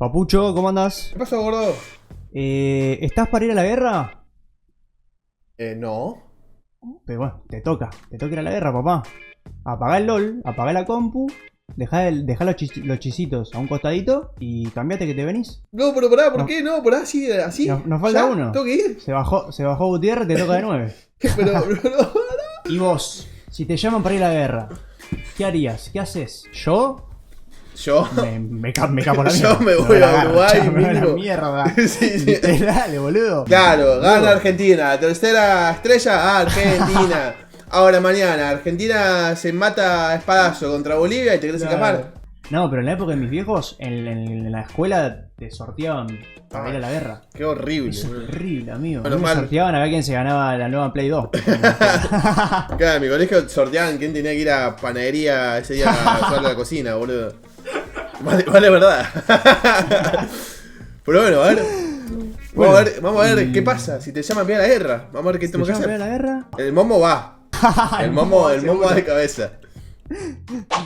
Papucho, ¿cómo andás? ¿Qué pasó, gordo? ¿Estás para ir a la guerra? No. Pero bueno, te toca ir a la guerra, papá. Apagá el LOL, apagá la compu, dejá los chisitos a un costadito y cambiate que te venís. No, pero pará, ¿por No. qué? No, pará, así. Nos falta ¿Ya? uno. ¿Tengo que ir? Se bajó Gutiérrez, te toca de 9. Pero, no. Y vos, si te llaman para ir a la guerra, ¿qué harías? ¿Qué haces? ¿Yo? Yo. Me capo la mierda. Yo me voy a Uruguay, me voy a la mínimo. mierda. Sí. Dale, boludo. Claro, gana Argentina. Tercera estrella, Argentina. Ahora mañana, Argentina se mata a espadazo contra Bolivia y te querés escapar. No, pero en la época de mis viejos, en la escuela te sorteaban para ir a la guerra. Qué horrible. Es horrible, amigo. Bueno, A mí me mal. sorteaban a ver quién se ganaba la nueva Play 2. Claro, en mi colegio sorteaban quién tenía que ir a panadería ese día a usar la cocina, boludo. Vale, verdad. Pero bueno, a ver. Vamos a ver qué pasa. Si te llaman bien a la guerra. Vamos a ver qué tenemos que hacer. ¿A la guerra? El momo va. El momo va de cabeza.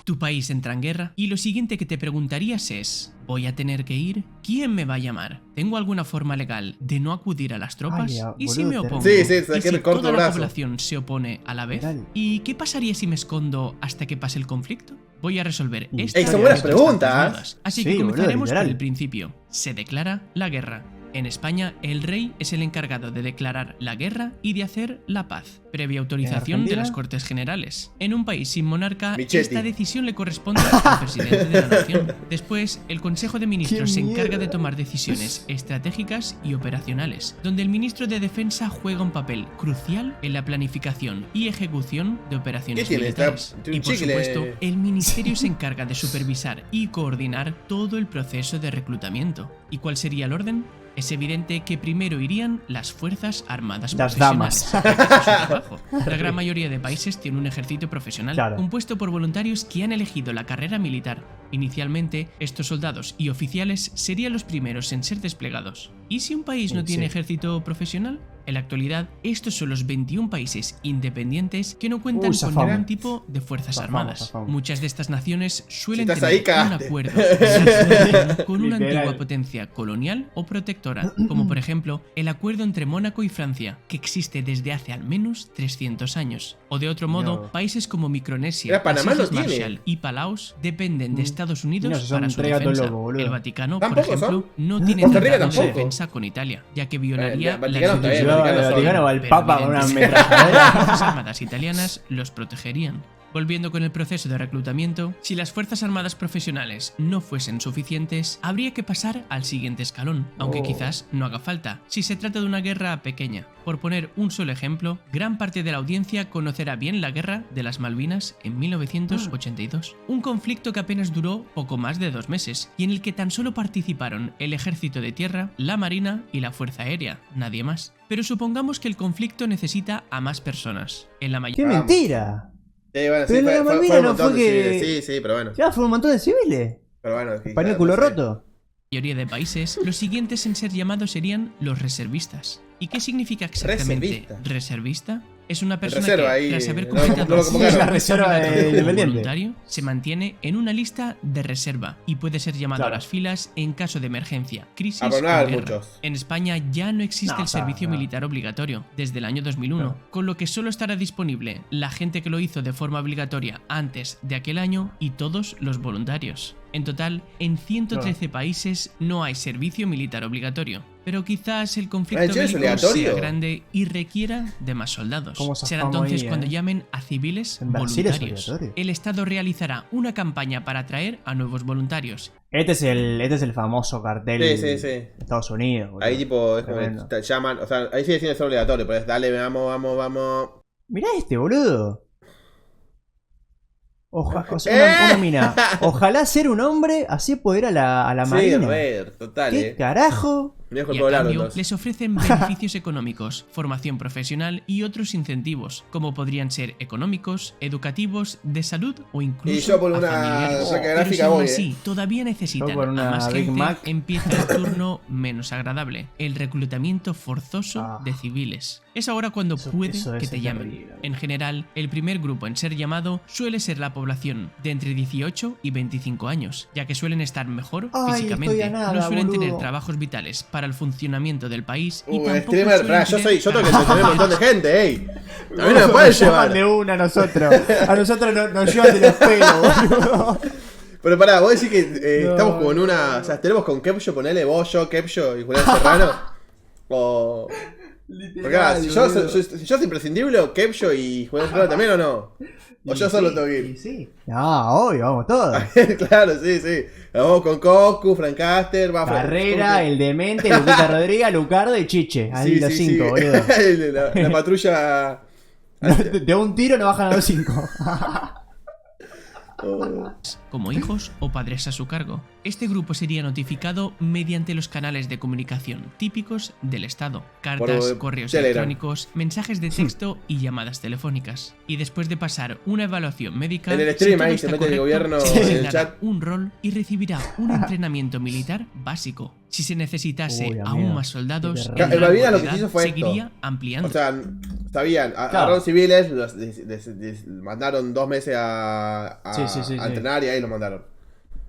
Tu país entra en guerra y lo siguiente que te preguntarías es: ¿voy a tener que ir? ¿Quién me va a llamar? ¿Tengo alguna forma legal de no acudir a las tropas? Ay, ¿Y boludo, si me opongo? Sí, sí, ¿Y saqué si el corto toda la brazo. población se opone a la vez? Dale. ¿Y qué pasaría si me escondo hasta que pase el conflicto? Voy a resolver esta Ey, son y buenas otras preguntas. tantas dudas. Así Sí, que boludo, comenzaremos por literal. el principio. Se declara la guerra. En España, el rey es el encargado de declarar la guerra y de hacer la paz, previa autorización de Argentina? las Cortes Generales. En un país sin monarca, Michetti. esta decisión le corresponde al presidente de la nación. Después, el Consejo de Ministros se encarga de tomar decisiones estratégicas y operacionales, donde el ministro de Defensa juega un papel crucial en la planificación y ejecución de operaciones ¿Qué tiene? militares. ¿Tiene Y un por chicle? supuesto, el ministerio se encarga de supervisar y coordinar todo el proceso de reclutamiento. ¿Y cuál sería el orden? Es evidente que primero irían las Fuerzas Armadas Las Profesionales. damas. Ya que ese es su trabajo. La gran mayoría de países tiene un ejército profesional, Claro. compuesto por voluntarios que han elegido la carrera militar. Inicialmente, estos soldados y oficiales serían los primeros en ser desplegados. ¿Y si un país no Sí. tiene ejército profesional? En la actualidad, estos son los 21 países independientes que no cuentan con zafamos. ningún tipo de fuerzas Zafamos, armadas. zafamos. Muchas de estas naciones suelen Si estás ahí, tener un cagaste. acuerdo con una Literal. antigua potencia colonial o protectora, como por ejemplo el acuerdo entre Mónaco y Francia, que existe desde hace al menos 300 años. O de otro modo, No. países como Micronesia, Mira, Panamá las Islas lo tiene. Marshall y Palaos dependen de Estados Unidos No, son para su tres gatos defensa. locos, boludo. El Vaticano, por Tampoco ejemplo, son. no tiene Costa Rica tratados de tampoco. defensa con Italia, ya que violaría El Vaticano la está bien, El Vaticano va el Pero Papa con una evidentemente, ametralladora. las fuerzas armadas italianas los protegerían. Volviendo con el proceso de reclutamiento, si las fuerzas armadas profesionales no fuesen suficientes, habría que pasar al siguiente escalón, aunque Oh. quizás no haga falta, si se trata de una guerra pequeña. Por poner un solo ejemplo, gran parte de la audiencia conocerá bien la Guerra de las Malvinas en 1982, un conflicto que apenas duró poco más de 2 meses y en el que tan solo participaron el ejército de tierra, la marina y la fuerza aérea, nadie más. Pero supongamos que el conflicto necesita a más personas. En la ¡Qué mayoría mentira! Bueno, Pero sí, en la fue Malvinas un no montón fue de que- civiles. Sí, pero bueno. Ya, fue un montón de civiles. Pero bueno. sí, Para el claro, culo no sé. roto. de países, los siguientes en ser llamados serían los reservistas. ¿Y qué significa exactamente Reservista. reservista? Es una persona reserva que, ahí, tras haber no, completado no lo su convocaron. La reserva obligatorio como independiente. voluntario, se mantiene en una lista de reserva y puede ser llamado Claro. a las filas en caso de emergencia, crisis Ah, o pero no hay guerra. muchos. En España ya no existe No, el servicio no. militar obligatorio desde el año 2001, No. con lo que solo estará disponible la gente que lo hizo de forma obligatoria antes de aquel año y todos los voluntarios. En total, en 113 países no hay servicio militar obligatorio, pero quizás el conflicto ¿El chile es bélico obligatorio? sea grande y requiera de más soldados. ¿Cómo Será zafamos entonces ahí, cuando eh? llamen a civiles En Brasil es voluntarios. obligatorio. El Estado realizará una campaña para atraer a nuevos voluntarios. Este es el famoso cartel Sí. de Estados Unidos. boludo. Ahí tipo, es como que Tremendo. te llaman, o sea, ahí sigue siendo ser obligatorio, pero es dale, vamos. Mirá este, boludo. Una mina. Ojalá ser un hombre, así poder ir a la Sí, marina. ver, total, ¿Qué carajo? Me dejo el Y a pelo largo, cambio entonces. les ofrecen beneficios económicos, formación profesional y otros incentivos, como podrían ser económicos, educativos, de salud o incluso Y yo por a una familiares. saca Pero gráfica si aún voy, así todavía necesitan Yo por a una más Big gente, Mac. empieza el turno menos agradable, el reclutamiento forzoso de civiles. Es ahora cuando puede eso que es te llamen. terrible. En general, el primer grupo en ser llamado suele ser la población de entre 18 y 25 años, ya que suelen estar mejor Ay, estoy físicamente, a nada, no suelen tener boludo. trabajos vitales para el funcionamiento del país y tampoco Streamer, suelen yo tener tengo que trabajos entretener un montón de vitales. gente, ey. A mí no me pueden Nos llaman de llevar. una a nosotros. A nosotros nos llevan de los pelos, boludo. Pero pará, vos decís que No, estamos como en una. O sea, tenemos con Kepcho, ponele vos, yo, Kepcho y Julián Serrano. O. Porque si yo soy imprescindible, o Kepcho y Julián Serrano también o no. O yo solo tengo que ir. Sí. No, obvio, vamos todos. Claro, sí, sí. Vamos con Coscu, Frank Caster, va Carrera, el demente, Luquita Rodríguez, Lucardo y Chiche. Ahí Sí, los sí, 5, sí. boludo. La patrulla. De un tiro no bajan a los 5. Como hijos o padres a su cargo. Este grupo sería notificado mediante los canales de comunicación típicos del Estado: cartas, Por correos Telegram. electrónicos, mensajes de texto y llamadas telefónicas. Y después de pasar una evaluación médica, En el si stream todo ahí está se mete el correcto, gobierno se en el asignará chat. un rol y recibirá un entrenamiento militar básico. Si se necesitase Uy, amigo, aún más soldados, qué terrible. el El Malvinas rango lo de que hizo edad fue esto. seguiría ampliando. O sea, sabían, agarraron civiles, los mandaron 2 meses a Sí. entrenar y ahí los mandaron.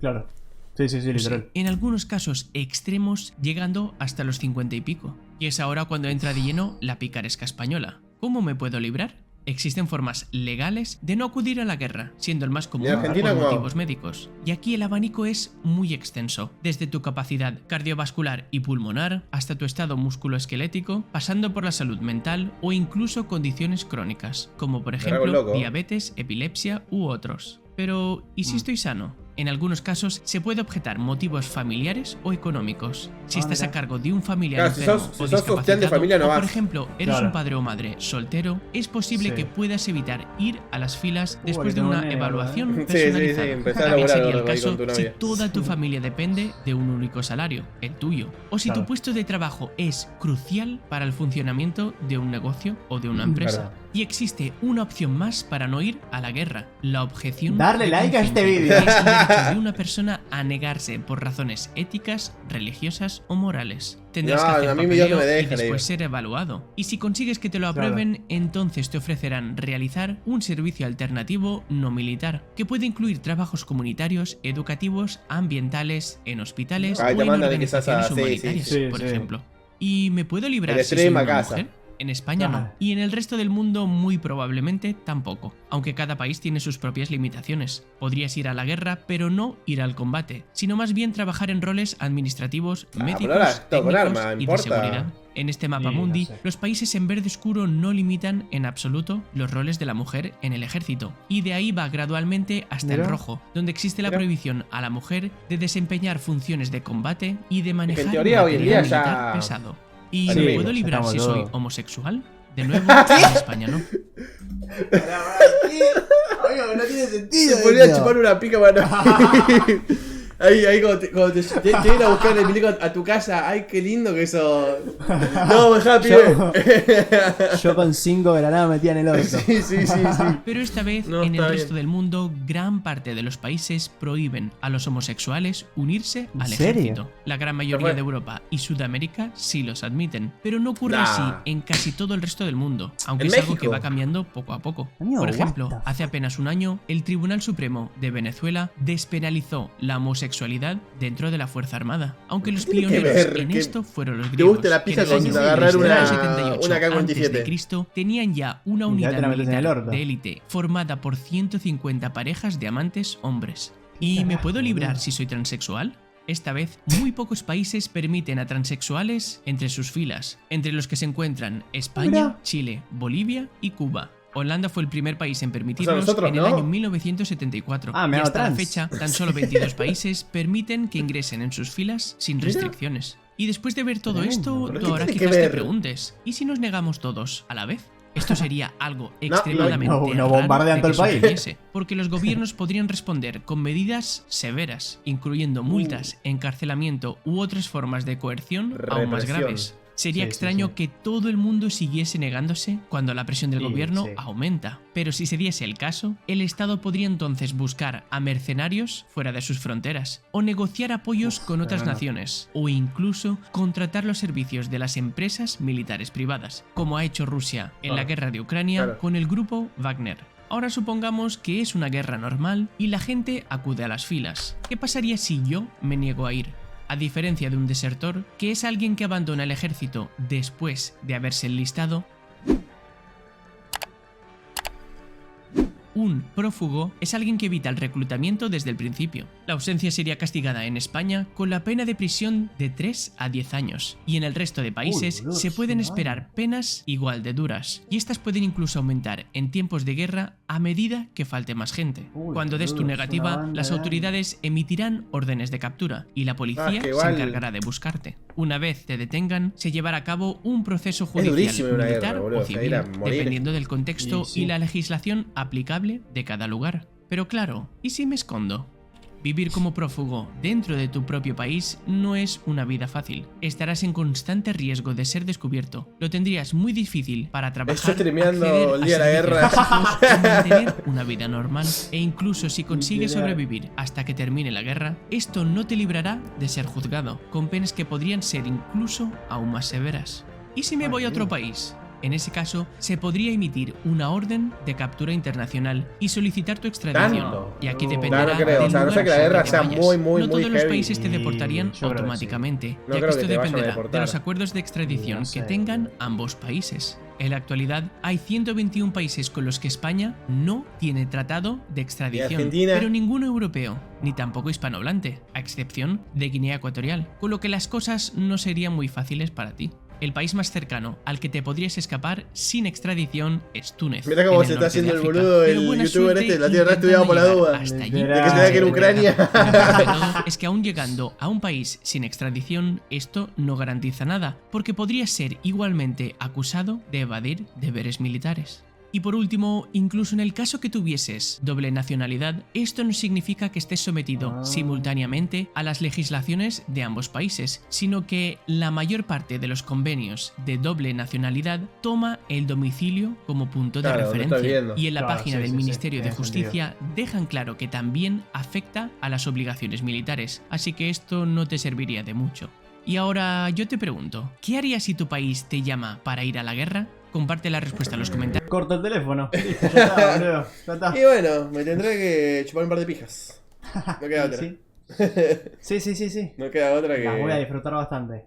Claro. Sí, literal. En algunos casos extremos llegando hasta los 50 y pico. Y es ahora cuando entra de lleno la picaresca española. ¿Cómo me puedo librar? Existen formas legales de no acudir a la guerra, siendo el más común ¿Y en Argentina por cómo? motivos médicos. Y aquí el abanico es muy extenso, desde tu capacidad cardiovascular y pulmonar hasta tu estado musculoesquelético, pasando por la salud mental o incluso condiciones crónicas, como por hago ejemplo loco. diabetes, epilepsia u otros. Pero, ¿y si estoy sano? En algunos casos se puede objetar motivos familiares o económicos. Si estás a cargo de un familiar Claro, si enfermo sos- o si sos sostén de discapacitado, familia, no o por vas. ejemplo eres Claro. un padre o madre soltero, es posible Sí. que puedas evitar ir a las filas después que de una tengo miedo, evaluación Sí, personalizada. empezar a También laburar sería el ahora ahí caso con tu si novia. toda tu familia depende de un único salario, el tuyo, o si Claro. tu puesto de trabajo es crucial para el funcionamiento de un negocio o de una empresa. Claro. Y existe una opción más para no ir a la guerra: la objeción. Darle de like a este conciencia, vídeo. que es el derecho de una persona a negarse por razones éticas, religiosas o morales. Tendrás No, que hacer a mí mi Dios no papeleo me y deja, le después digo. ser evaluado. Y si consigues que te lo Claro. aprueben, entonces te ofrecerán realizar un servicio alternativo no militar, que puede incluir trabajos comunitarios, educativos, ambientales, en hospitales Ahí o te en mandan quizás organizaciones a- sí, humanitarias, sí. por Sí. ejemplo. ¿Y me puedo librar El si soy stream a una casa. mujer? En España no, Ah. y en el resto del mundo muy probablemente tampoco, aunque cada país tiene sus propias limitaciones. Podrías ir a la guerra, pero no ir al combate, sino más bien trabajar en roles administrativos, pero médicos, ahora todo con técnicos arma, y de importa. seguridad. En este mapa Sí, no mundi, sé. los países en verde oscuro no limitan en absoluto los roles de la mujer en el ejército, y de ahí va gradualmente hasta el Mira. rojo, donde existe la Mira. prohibición a la mujer de desempeñar funciones de combate y de manejar teoría hoy en material día ya- militar pesado. ¿Y Sí, me puedo ya librar estamos si soy todos. homosexual? De nuevo, en España no. Amigo, no tiene sentido. Se podría chupar una pica para. Ahí cuando te vienen a buscar el milico a tu casa. Ay, qué lindo que eso. No, dejá, pibe. Yo con 5 granadas metía en el orto. Sí. Pero esta vez, No, en el está resto bien. del mundo, gran parte de los países prohíben a los homosexuales unirse ¿En al serio? ejército. La gran mayoría fue? de Europa y Sudamérica sí los admiten, pero no ocurre Nah. así en casi todo el resto del mundo, aunque ¿En es algo México? que va cambiando poco a poco. Amigo, Por what ejemplo, the hace apenas un año, el Tribunal Supremo de Venezuela despenalizó la homosexualidad dentro de la Fuerza Armada, aunque los tiene que pioneros ver en que esto fueron los te griegos, guste la que pizza en el con año agarrar una 378 K-47. antes de Cristo tenían ya una Y ya unidad te la metes en el militar orto. de élite formada por 150 parejas de amantes hombres. ¿Y me puedo librar si soy transexual? Esta vez, muy pocos países permiten a transexuales entre sus filas, entre los que se encuentran España, Mira. Chile, Bolivia y Cuba. Holanda fue el primer país en permitirlos nosotros, en el ¿no? año 1974. Ah, me y hago hasta la trans. fecha, tan solo 22 países permiten que ingresen en sus filas sin restricciones. Y después de ver todo Tremendo. esto, ¿Pero tú qué ahora tiene que quizás te ver? preguntes, ¿y si nos negamos todos a la vez? Esto sería algo extremadamente no bombardean todo el país. sucediese, porque los gobiernos podrían responder con medidas severas, incluyendo multas, encarcelamiento u otras formas de coerción aún más Represión. graves. Sería Sí, extraño sí. que todo el mundo siguiese negándose cuando la presión del Sí, gobierno sí. aumenta. Pero si se diese el caso, el Estado podría entonces buscar a mercenarios fuera de sus fronteras, o negociar apoyos con otras pero no. naciones, o incluso contratar los servicios de las empresas militares privadas, como ha hecho Rusia en la Claro. guerra de Ucrania Claro. con el grupo Wagner. Ahora supongamos que es una guerra normal y la gente acude a las filas. ¿Qué pasaría si yo me niego a ir? A diferencia de un desertor, que es alguien que abandona el ejército después de haberse enlistado, un prófugo es alguien que evita el reclutamiento desde el principio. La ausencia sería castigada en España con la pena de prisión de 3 a 10 años, y en el resto de países Dios, se pueden madre. esperar penas igual de duras, y estas pueden incluso aumentar en tiempos de guerra a medida que falte más gente. Uy, Cuando des tu Dios, negativa, una banda las de autoridades emitirán órdenes de captura, y la policía que se igual- encargará de buscarte. Una vez te detengan, se llevará a cabo un proceso judicial, durísimo una militar guerra, boludo, o o sea, civil, ir a morir. dependiendo del contexto Sí, sí. y la legislación aplicable de cada lugar. Pero claro, ¿y si me escondo? Vivir como prófugo dentro de tu propio país no es una vida fácil. Estarás en constante riesgo de ser descubierto. Lo tendrías muy difícil para trabajar, Estoy streameando acceder el a día de la servicios guerra. básicos y mantener una vida normal. E incluso si consigues Literal. sobrevivir hasta que termine la guerra, esto no te librará de ser juzgado, con penas que podrían ser incluso aún más severas. ¿Y si me voy a otro país? En ese caso, se podría emitir una orden de captura internacional y solicitar tu extradición. ¿Tanto? Y aquí No, dependerá no creo, del o sea, no sé lugar que la al guerra que sea vayas. muy, muy, No muy todos los heavy. países te deportarían Yo creo que sí. automáticamente, No ya creo que esto que te vayan a dependerá de deportar. los acuerdos de extradición No sé, que tengan tío. ambos países. En la actualidad, hay 121 países con los que España no tiene tratado de extradición, Argentina? pero ninguno europeo, ni tampoco hispanohablante, a excepción de Guinea Ecuatorial, con lo que las cosas no serían muy fáciles para ti. El país más cercano al que te podrías escapar sin extradición es Túnez. Mirá cómo en se el está norte de haciendo el África. boludo, Pero el buena youtuber suerte este, la tiene re estudiado por la intentando duda. llegar hasta allí. De que se tenga que ir a Ucrania. Lo peor de todo es que aún llegando a un país sin extradición, esto no garantiza nada, porque podrías ser igualmente acusado de evadir deberes militares. Y por último, incluso en el caso que tuvieses doble nacionalidad, esto no significa que estés sometido simultáneamente a las legislaciones de ambos países, sino que la mayor parte de los convenios de doble nacionalidad toma el domicilio como punto de Claro, lo estoy referencia. viendo. Y en la Claro, página sí, del sí, sí, Ministerio de tiene sentido. Justicia dejan claro que también afecta a las obligaciones militares, así que esto no te serviría de mucho. Y ahora yo te pregunto, ¿qué harías si tu país te llama para ir a la guerra? Comparte la respuesta en los comentarios. Corta el teléfono. Listo, ya está, boludo. Ya está. Y bueno, me tendré que chupar un par de pijas. No queda otra. Sí, sí, sí, sí. No queda otra que. Las voy a disfrutar bastante.